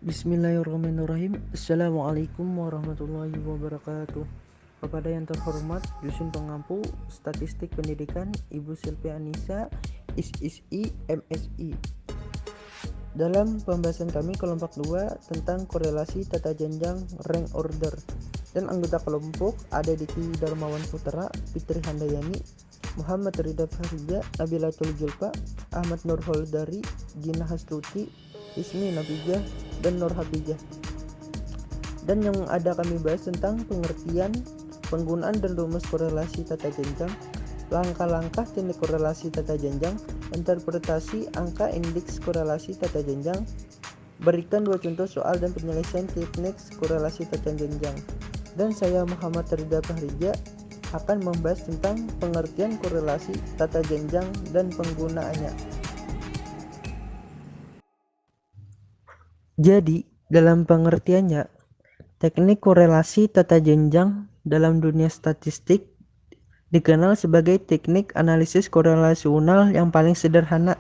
Bismillahirrahmanirrahim. Assalamualaikum warahmatullahi wabarakatuh. Kepada yang terhormat Dusun Pengampu Statistik Pendidikan Ibu Silvia Anissa SSI MSI. Dalam pembahasan kami kelompok 2 tentang korelasi tata jenjang rank order, dan anggota kelompok ada Diki Darmawan Putra, Fitri Handayani, Muhammad Ridha Fahrija, Nabilatul Julfa, Ahmad Nurholdari, Gina Hastuti, Ismi Nabijah, dan Nur Habijah. Dan yang ada kami bahas tentang pengertian, penggunaan dan rumus korelasi tata jenjang, langkah-langkah teknik korelasi tata jenjang, interpretasi angka indeks korelasi tata jenjang, berikan 2 contoh soal dan penyelesaian teknik korelasi tata jenjang. Dan saya Muhammad Ridha Fahrija akan membahas tentang pengertian korelasi tata jenjang dan penggunaannya. Jadi, dalam pengertiannya, teknik korelasi tata jenjang dalam dunia statistik dikenal sebagai teknik analisis korelasional yang paling sederhana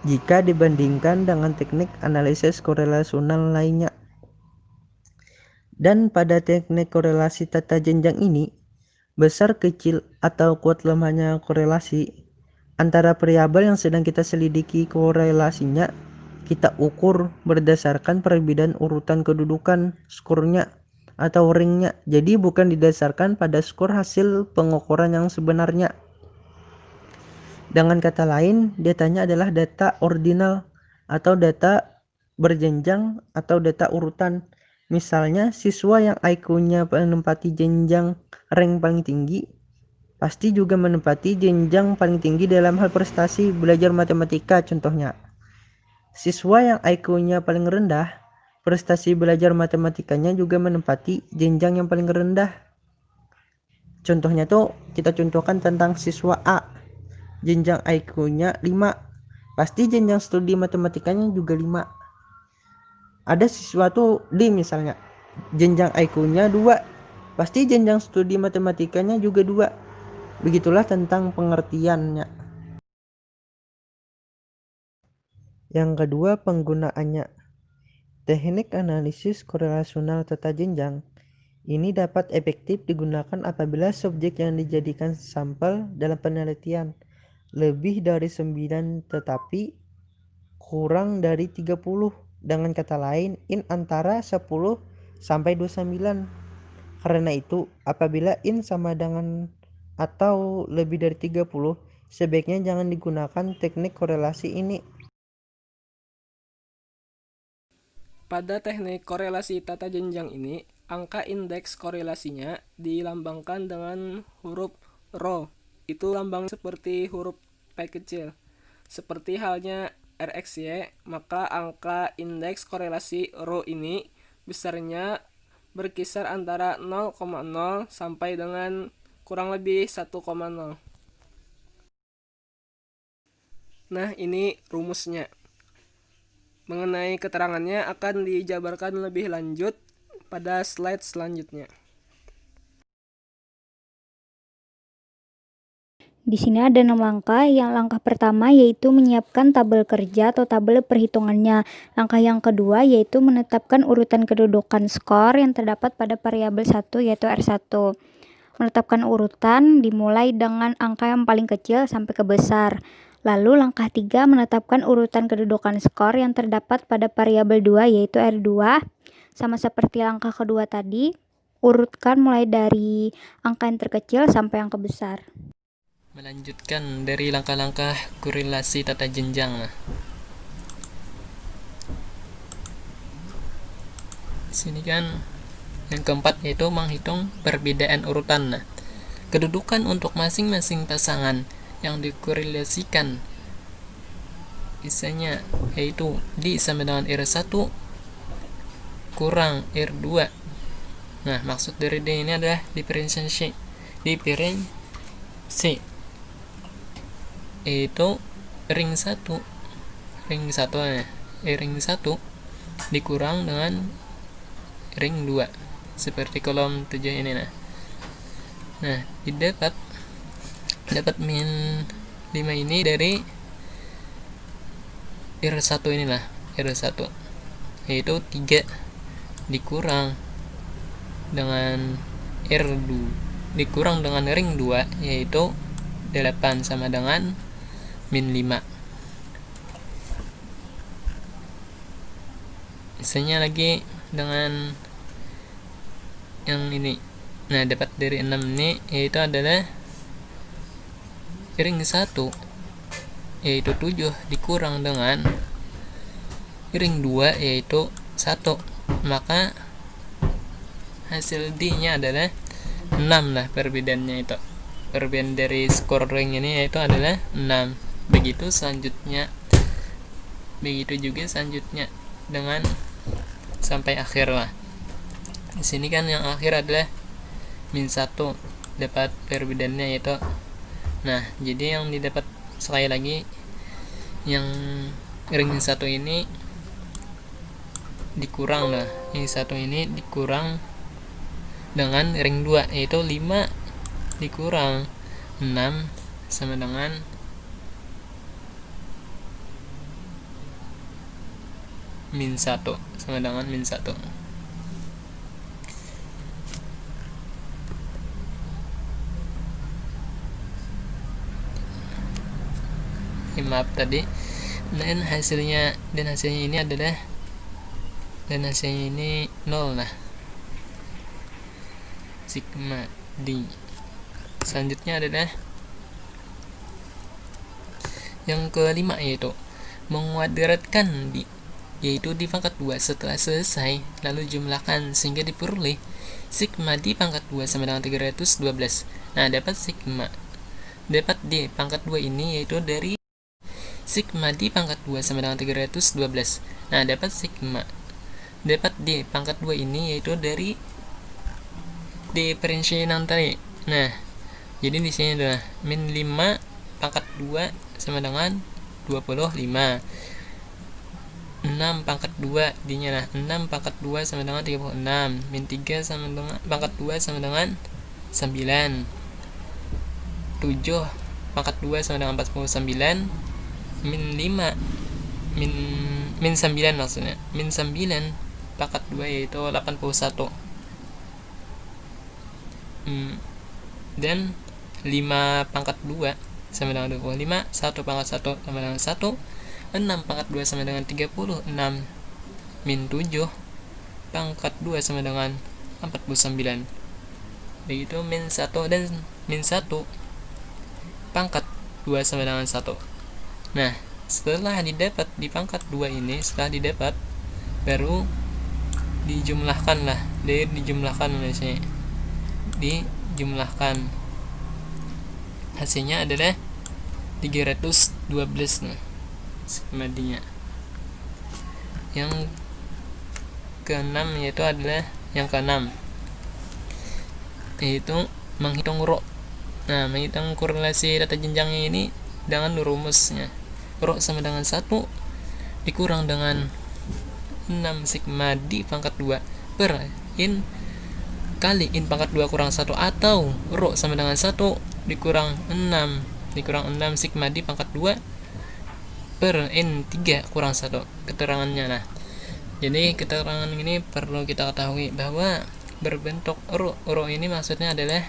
jika dibandingkan dengan teknik analisis korelasional lainnya. Dan pada teknik korelasi tata jenjang ini, besar, kecil, atau kuat lemahnya korelasi antara variabel yang sedang kita selidiki korelasinya kita ukur berdasarkan perbedaan urutan kedudukan skornya atau ringnya. Jadi bukan didasarkan pada skor hasil pengukuran yang sebenarnya. Dengan kata lain, datanya adalah data ordinal atau data berjenjang atau data urutan. Misalnya, siswa yang IQ-nya menempati jenjang rank paling tinggi pasti juga menempati jenjang paling tinggi dalam hal prestasi belajar matematika contohnya. Siswa yang IQ-nya paling rendah, prestasi belajar matematikanya juga menempati jenjang yang paling rendah. Contohnya tuh kita contohkan tentang siswa A, jenjang IQ-nya 5, pasti jenjang studi matematikanya juga 5. Ada siswa tuh D misalnya, jenjang IQ-nya 2, pasti jenjang studi matematikanya juga 2. Begitulah tentang pengertiannya. Yang kedua, penggunaannya. Teknik analisis korelasional tata jenjang ini dapat efektif digunakan apabila subjek yang dijadikan sampel dalam penelitian lebih dari 9 tetapi kurang dari 30. Dengan kata lain, in antara 10 sampai 29. Karena itu, apabila in sama dengan atau lebih dari 30, sebaiknya jangan digunakan teknik korelasi ini. Pada teknik korelasi tata jenjang ini, angka indeks korelasinya dilambangkan dengan huruf rho. Itu lambang seperti huruf P kecil. Seperti halnya RXY, maka angka indeks korelasi rho ini besarnya berkisar antara 0,0 sampai dengan kurang lebih 1,0. Nah, ini rumusnya. Mengenai keterangannya akan dijabarkan lebih lanjut pada slide selanjutnya. Di sini ada 6 langkah. Yang langkah pertama yaitu menyiapkan tabel kerja atau tabel perhitungannya. Langkah yang kedua yaitu menetapkan urutan kedudukan skor yang terdapat pada variabel 1 yaitu R1. Menetapkan urutan dimulai dengan angka yang paling kecil sampai ke besar. Lalu langkah 3 menetapkan urutan kedudukan skor yang terdapat pada variabel 2 yaitu R2. Sama seperti langkah kedua tadi, urutkan mulai dari angka yang terkecil sampai angka besar. Melanjutkan dari langkah-langkah korelasi tata jenjang. Di sini kan yang keempat yaitu menghitung perbedaan urutan. Kedudukan untuk masing-masing pasangan yang dikorelasikan misalnya yaitu D sama dengan R1 kurang R2. Nah, maksud dari D ini adalah diferensiasi itu ring 1 dikurang dengan ring 2 seperti kolom 7 ini. Nah, dapat min 5 ini dari R1 inilah, R1 yaitu 3 dikurang dengan R2 dikurang dengan ring 2 yaitu 8 sama dengan min 5. Misalnya lagi dengan yang ini. Nah, dapat dari 6 ini yaitu adalah ring 1 yaitu 7 dikurang dengan ring 2 yaitu 1. Maka hasil D-nya adalah 6 lah perbedaannya itu. Perbedaan dari skor ring ini yaitu adalah 6. Begitu juga selanjutnya dengan sampai akhir lah. Di sini kan yang akhir adalah min 1, dapat perbedaannya yaitu. Nah, jadi yang didapat sekali lagi yang ring 1 ini dikurang lah. Yang 1 ini dikurang dengan ring 2 yaitu 5 dikurang 6 sama dengan min 1 sama dengan min 1. Maaf tadi. Dan hasilnya ini adalah ini 0 lah. Sigma D. Selanjutnya adalah yang kelima yaitu menguadratkan yaitu di pangkat 2 setelah selesai lalu jumlahkan sehingga diperoleh sigma D pangkat 2 sama dengan 312. Nah, dapat D pangkat 2 ini yaitu dari sigma D pangkat 2 sama dengan 312. Nah, dapat D pangkat 2 ini yaitu dari diferensiasi tadi. Nah, jadi di sini adalah min 5 pangkat 2 sama dengan 25. 6 pangkat 2 D-nya lah 6 pangkat 2 sama dengan 36. Min 3 sama dengan pangkat 2 sama dengan 9. 7 pangkat 2 sama dengan 49. Min 5 min 9 maksudnya. Min 9 pangkat 2 yaitu 81. Dan 5 pangkat 2 sama dengan 25. 1 pangkat 1 sama dengan 1. 6 pangkat 2 sama dengan 36. Min 7 pangkat 2 sama dengan 49. Begitu min 1 dan min 1 pangkat 2 sama dengan 1. Nah, setelah didapat di pangkat 2 ini, setelah didapat baru dijumlahkan lah. Dijumlahkan hasilnya adalah 312 nah sigma D-nya. Yang keenam yaitu adalah yaitu menghitung rho. Nah, menghitung korelasi data jenjangnya ini dengan rumusnya. Rho sama dengan 1 dikurang dengan 6 sigma D pangkat 2 per in kali in pangkat 2 kurang 1 atau rho sama dengan 1 dikurang 6 sigma D pangkat 2 per n 3 kurang 1 keterangannya lah. Jadi keterangan ini perlu kita ketahui bahwa berbentuk rho ini maksudnya adalah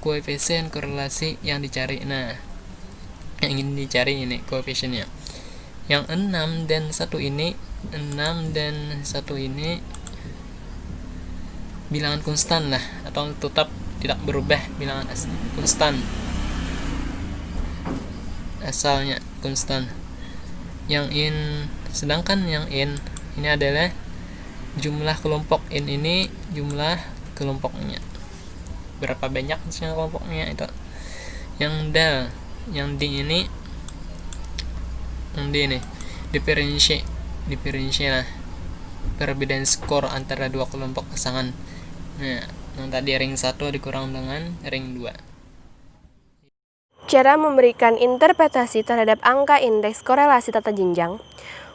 koefisien korelasi yang dicari. Nah, yang ingin dicari ini koefisiennya. Yang 6 dan 1 ini bilangan konstan lah atau tetap tidak berubah, bilangan konstan. Asalnya konstan. Sedangkan yang n ini adalah jumlah kelompok. N ini jumlah kelompoknya. Berapa banyak misalnya kelompoknya itu. Yang D ini diferensiasi lah perbedaan skor antara dua kelompok pasangan. Nah, yang tadi ring 1 dikurang dengan ring 2. Cara memberikan interpretasi terhadap angka indeks korelasi tata jenjang.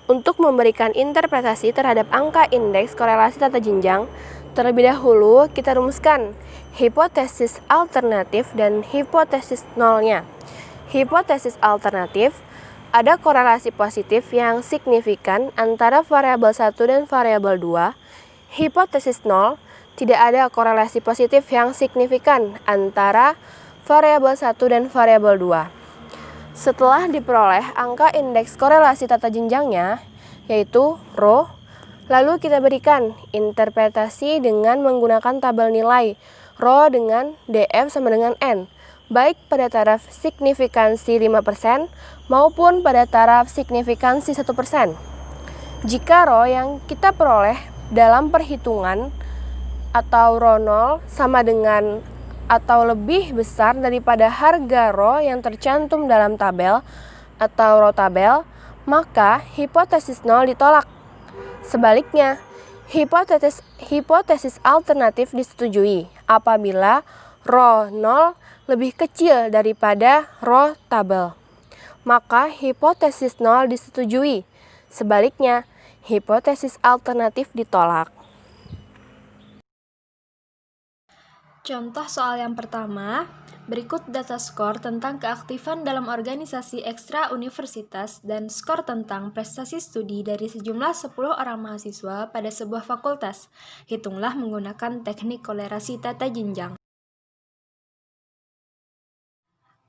Untuk memberikan interpretasi terhadap angka indeks korelasi tata jenjang, terlebih dahulu kita rumuskan hipotesis alternatif dan hipotesis nolnya. Hipotesis alternatif, ada korelasi positif yang signifikan antara variabel 1 dan variabel 2. Hipotesis 0, tidak ada korelasi positif yang signifikan antara variabel 1 dan variabel 2. Setelah diperoleh angka indeks korelasi tata jenjangnya, yaitu rho, lalu kita berikan interpretasi dengan menggunakan tabel nilai rho dengan df sama dengan n, baik pada taraf signifikansi 5% maupun pada taraf signifikansi 1%. Jika rho yang kita peroleh dalam perhitungan atau rho 0 sama dengan atau lebih besar daripada harga rho yang tercantum dalam tabel atau rho tabel, maka hipotesis 0 ditolak. Sebaliknya, hipotesis alternatif disetujui apabila rho 0 lebih kecil daripada rho tabel. Maka hipotesis 0 disetujui. Sebaliknya, hipotesis alternatif ditolak. Contoh soal yang pertama, berikut data skor tentang keaktifan dalam organisasi ekstra universitas dan skor tentang prestasi studi dari sejumlah 10 orang mahasiswa pada sebuah fakultas. Hitunglah menggunakan teknik kolerasi tata jenjang.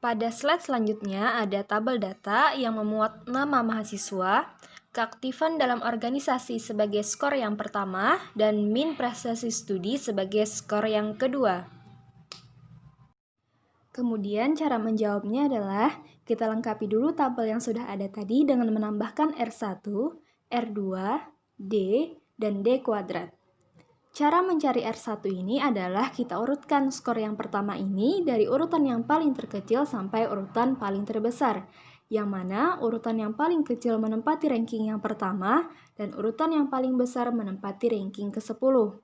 Pada slide selanjutnya ada tabel data yang memuat nama mahasiswa, keaktifan dalam organisasi sebagai skor yang pertama, dan min prestasi studi sebagai skor yang kedua. Kemudian cara menjawabnya adalah kita lengkapi dulu tabel yang sudah ada tadi dengan menambahkan R1, R2, D, dan D kuadrat. Cara mencari R1 ini adalah kita urutkan skor yang pertama ini dari urutan yang paling terkecil sampai urutan paling terbesar, yang mana urutan yang paling kecil menempati ranking yang pertama dan urutan yang paling besar menempati ranking ke-10.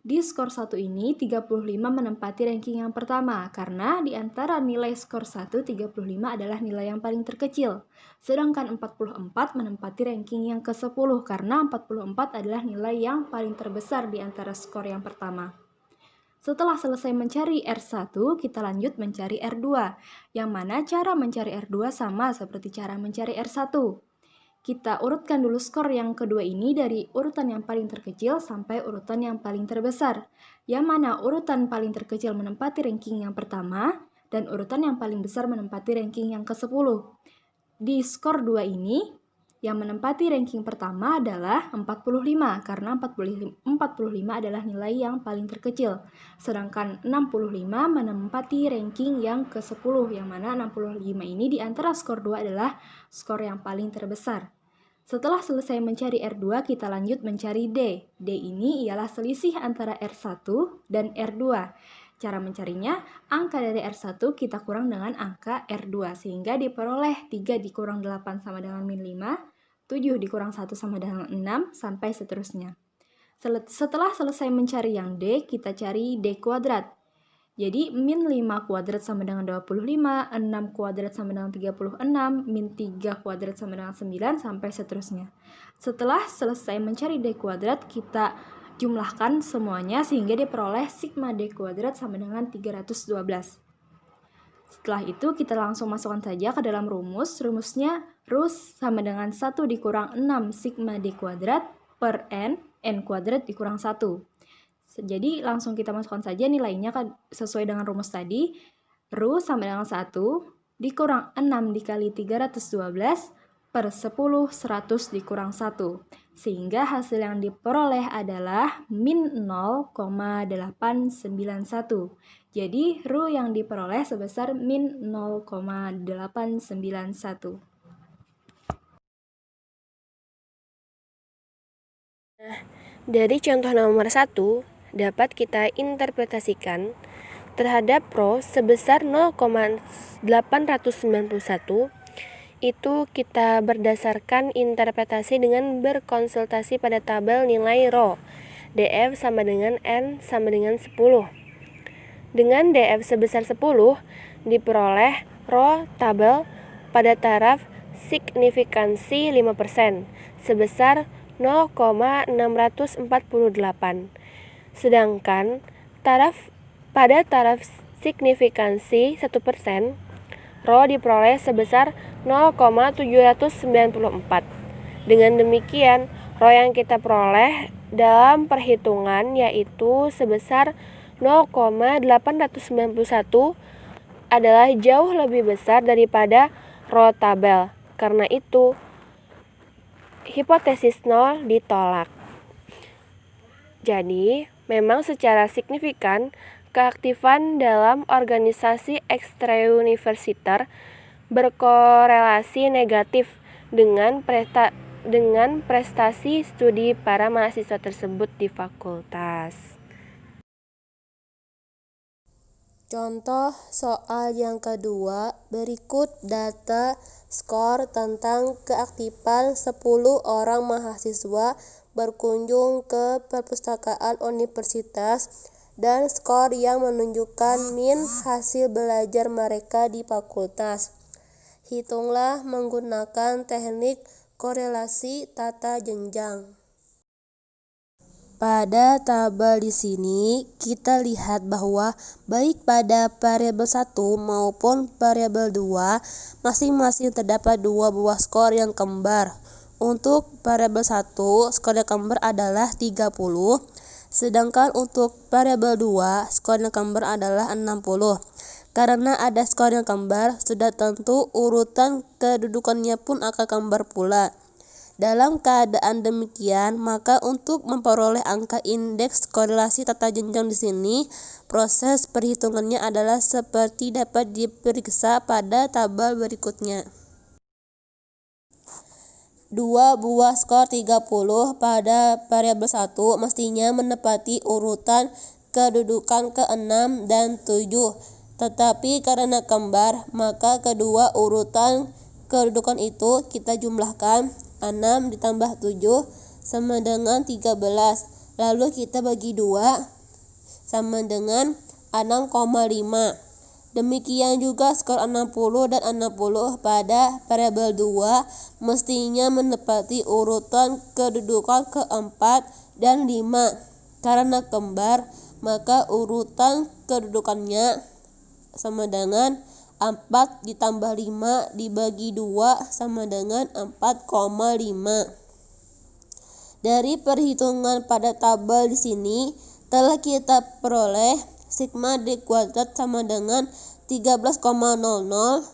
Di skor 1 ini, 35 menempati ranking yang pertama, karena di antara nilai skor 1, 35 adalah nilai yang paling terkecil. Sedangkan 44 menempati ranking yang ke-10, karena 44 adalah nilai yang paling terbesar di antara skor yang pertama. Setelah selesai mencari R1, kita lanjut mencari R2, yang mana cara mencari R2 sama seperti cara mencari R1. Kita urutkan dulu skor yang kedua ini dari urutan yang paling terkecil sampai urutan yang paling terbesar, yang mana urutan paling terkecil menempati ranking yang pertama dan urutan yang paling besar menempati ranking yang ke-10. Di skor 2 ini, yang menempati ranking pertama adalah 45, karena 45 adalah nilai yang paling terkecil, sedangkan 65 menempati ranking yang ke-10, yang mana 65 ini di antara skor 2 adalah skor yang paling terbesar. Setelah selesai mencari R2, kita lanjut mencari D. D ini ialah selisih antara R1 dan R2. Cara mencarinya, angka dari R1 kita kurang dengan angka R2, sehingga diperoleh 3 dikurang 8 sama dengan min 5, 7 dikurang 1 sama dengan 6, sampai seterusnya. Setelah selesai mencari yang D, kita cari D kuadrat. Jadi, min 5 kuadrat sama dengan 25, 6 kuadrat sama dengan 36, min 3 kuadrat sama dengan 9, sampai seterusnya. Setelah selesai mencari D kuadrat, kita jumlahkan semuanya sehingga diperoleh sigma D kuadrat sama dengan 312. Setelah itu, kita langsung masukkan saja ke dalam rumus. Rumusnya, rus sama dengan 1 dikurang 6 sigma D kuadrat per n kuadrat dikurang 1. Jadi langsung kita masukkan saja nilainya sesuai dengan rumus tadi. Ru sama dengan 1 dikurang 6 dikali 312 per 10 100 dikurang 1. Sehingga hasil yang diperoleh adalah min 0,891. Jadi Ru yang diperoleh sebesar min 0,891. Dari contoh nomor 1, dapat kita interpretasikan terhadap Rho sebesar 0,891 itu kita berdasarkan interpretasi dengan berkonsultasi pada tabel nilai Rho. DF sama dengan N sama dengan 10. Dengan DF sebesar 10 diperoleh Rho tabel pada taraf signifikansi 5% sebesar 0,648. Sedangkan pada taraf signifikansi 1%, Rho diperoleh sebesar 0,794. Dengan demikian, Rho yang kita peroleh dalam perhitungan yaitu sebesar 0,891 adalah jauh lebih besar daripada Rho tabel. Karena itu, hipotesis 0 ditolak. Jadi, memang secara signifikan, keaktifan dalam organisasi ekstrauniversiter berkorelasi negatif dengan prestasi studi para mahasiswa tersebut di fakultas. Contoh soal yang kedua, berikut data skor tentang keaktifan 10 orang mahasiswa berkunjung ke perpustakaan universitas dan skor yang menunjukkan min hasil belajar mereka di fakultas. Hitunglah menggunakan teknik korelasi tata jenjang. Pada tabel di sini kita lihat bahwa baik pada variabel 1 maupun variabel 2 masing-masing terdapat dua buah skor yang kembar. Untuk variabel 1 skor yang kembar adalah 30, sedangkan untuk variabel 2 skor yang kembar adalah 60. Karena ada skor yang kembar, sudah tentu urutan kedudukannya pun akan kembar pula. Dalam keadaan demikian, maka untuk memperoleh angka indeks korelasi tata jenjang di sini, proses perhitungannya adalah seperti dapat diperiksa pada tabel berikutnya. Dua buah skor 30 pada variabel 1 mestinya menepati urutan kedudukan ke-6 dan 7. Tetapi karena kembar, maka kedua urutan kedudukan itu kita jumlahkan. 6 ditambah 7 sama dengan 13. Lalu kita bagi 2 sama dengan 6,5. Demikian juga skor 60 dan 60 pada variabel 2 mestinya menepati urutan kedudukan ke-4 dan 5. Karena kembar, maka urutan kedudukannya sama dengan 4 ditambah 5 dibagi 2 sama dengan 4,5. Dari perhitungan pada tabel di sini telah kita peroleh sigma D kuadrat sama dengan 13,00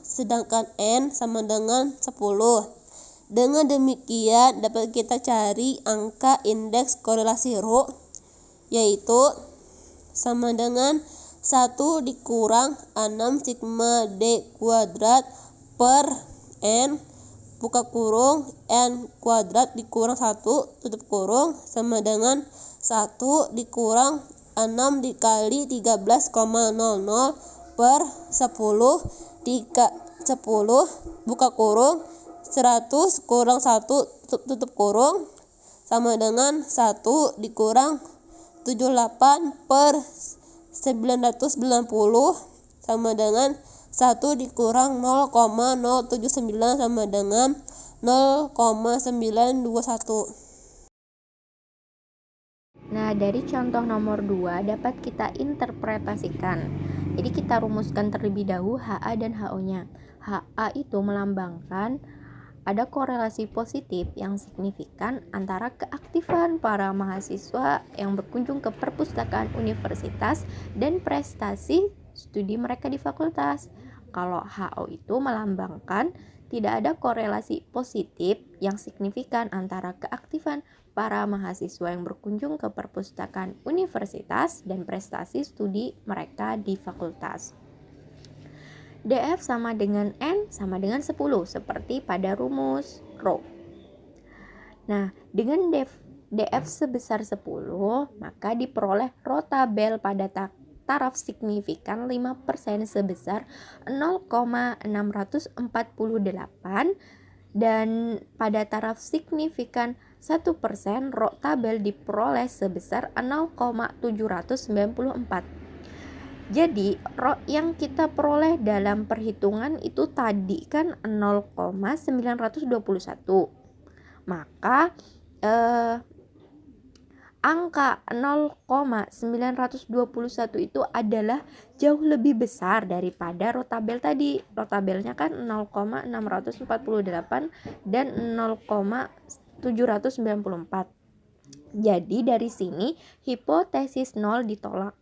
sedangkan N sama dengan 10. Dengan demikian dapat kita cari angka indeks korelasi Rho yaitu sama dengan 1 dikurang 6 sigma D kuadrat per N buka kurung N kuadrat dikurang 1 tutup kurung sama dengan 1 dikurang 6 dikali 13,00 per 10 buka kurung 100 kurang 1 tutup kurung sama dengan 1 dikurang 78 per 990 sama dengan 1 dikurang 0,079 sama dengan 0,921. Nah, dari contoh nomor 2 dapat kita interpretasikan. Jadi kita rumuskan terlebih dahulu HA dan HO-nya. HA itu melambangkan ada korelasi positif yang signifikan antara keaktifan para mahasiswa yang berkunjung ke perpustakaan universitas dan prestasi studi mereka di fakultas. Kalau HO itu melambangkan tidak ada korelasi positif yang signifikan antara keaktifan para mahasiswa yang berkunjung ke perpustakaan universitas dan prestasi studi mereka di fakultas. DF sama dengan N sama dengan 10 seperti pada rumus Rho. Nah, dengan DF sebesar 10 maka diperoleh Rho tabel pada taraf signifikan 5% sebesar 0,648 dan pada taraf signifikan 1% Rho tabel diperoleh sebesar 0,794. Jadi, Rho yang kita peroleh dalam perhitungan itu tadi kan 0,921. Maka angka 0,921 itu adalah jauh lebih besar daripada rotabel tadi. Rotabelnya kan 0,648 dan 0,794. Jadi dari sini hipotesis 0 ditolak.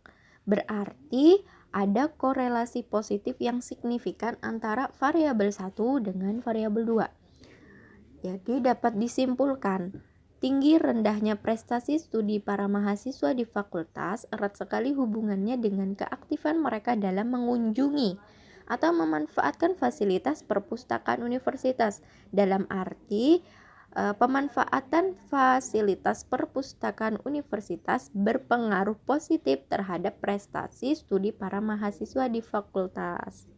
Berarti ada korelasi positif yang signifikan antara variabel 1 dengan variabel 2. Jadi dapat disimpulkan, tinggi rendahnya prestasi studi para mahasiswa di fakultas erat sekali hubungannya dengan keaktifan mereka dalam mengunjungi atau memanfaatkan fasilitas perpustakaan universitas. Dalam arti, pemanfaatan fasilitas perpustakaan universitas berpengaruh positif terhadap prestasi studi para mahasiswa di fakultas.